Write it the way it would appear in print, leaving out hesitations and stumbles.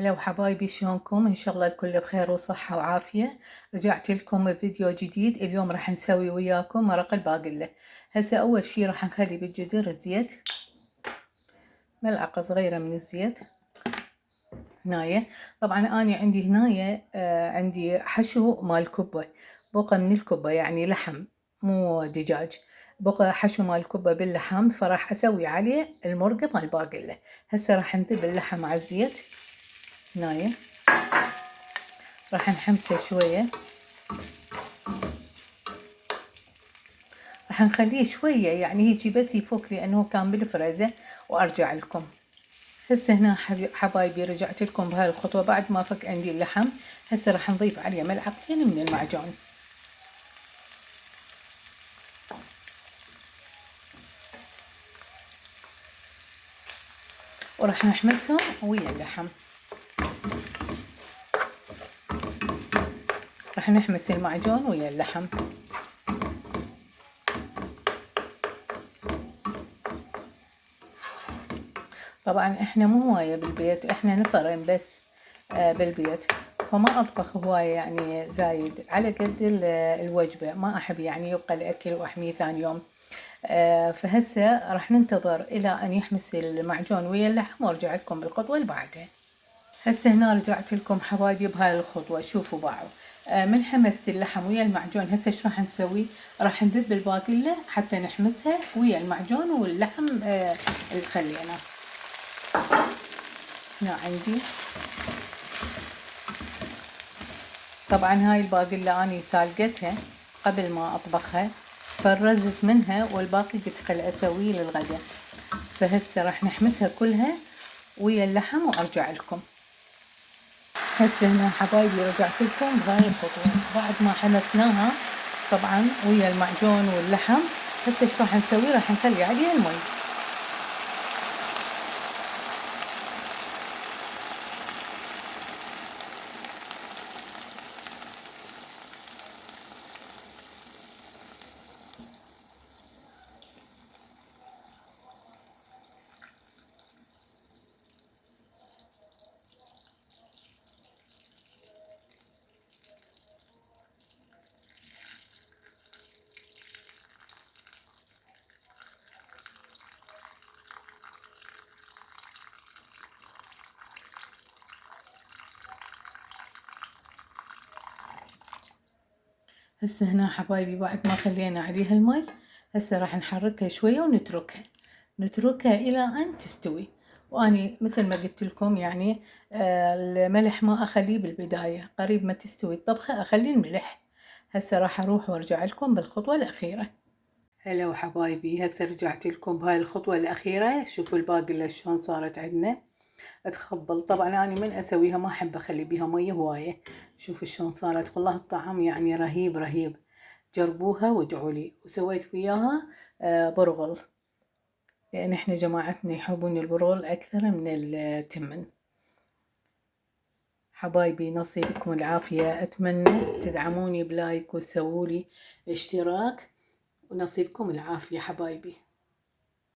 هلا وحبايبي، شلونكم؟ ان شاء الله الكل بخير وصحة وعافية. رجعت لكم بفيديو جديد. اليوم راح نسوي وياكم مرق الباقلة. هسه اول شي راح نخلي بالجدر الزيت، ملعقة صغيرة من الزيت هنايا. طبعا اني عندي هنايا عندي حشو مال كبة، بقى من الكبة يعني لحم مو دجاج، بقى حشو مال كبة باللحم، فراح اسوي عليه المرقة مال الباقلة. هسه راح نذب اللحم مع الزيت هنايا، راح نحمسه شوية، راح نخليه شوية يعني هيجي بس يفك لأنه كان بالفريزر وأرجع لكم. هسه هنا حبايبي رجعت لكم بهاي الخطوة بعد ما فك عندي اللحم. هسه راح نضيف عليه ملعقتين من المعجون، وراح نحمسهم ويا اللحم. راح نحمس المعجون ويا اللحم. طبعا احنا مو هواية بالبيت، احنا نفرين بس بالبيت، فما اطبخ هواية يعني زايد، على قد الوجبة. ما احب يعني يبقى الاكل واحميه ثاني يوم. فهسه راح ننتظر الى ان يحمس المعجون ويا اللحم وارجع لكم بالخطوة اللي بعدها. هسه هنا رجعت لكم حبايبي بهاي الخطوة. شوفوا باعوا من حمست اللحم ويا المعجون. هسه ايش راح نسوي؟ راح نذب الباقلة حتى نحمسها ويا المعجون واللحم اللي خليناه. هنا عندي طبعا هاي الباقلة اني سالقتها قبل ما اطبخها، فرزت منها والباقي قلت خل اسويه للغدا. فهسه راح نحمسها كلها ويا اللحم وارجع لكم. هسه هنا حبايبي رجعت لكم بهاي الخطوة بعد ما حمسناها طبعا ويا المعجون واللحم. هسه ايش راح نسوي؟ راح نخلي عليها المي. هسه هنا حبايبي بعد ما خلينا عليها المي، هسه راح نحركها شوية ونتركها إلى أن تستوي. وأني مثل ما قلت لكم يعني الملح ما أخليه بالبداية، قريب ما تستوي الطبخة أخلي الملح. هسه راح أروح وأرجع لكم بالخطوة الأخيرة. هلا وحبايبي، هسه رجعت لكم بهاي الخطوة الأخيرة. شوفوا الباقلة شلون صارت عندنا تخبل. طبعا أنا من أسويها ما أحب أخلي بيها مية هواية. شوفوا شلون صارت، والله الطعم يعني رهيب رهيب. جربوها وادعوا لي. وسويت وياها برغل، لأن احنا جماعتنا يحبون البرغل أكثر من التمن. حبايبي نصيبكم العافية، أتمنى تدعموني بلايك وتسوولي اشتراك، ونصيبكم العافية حبايبي.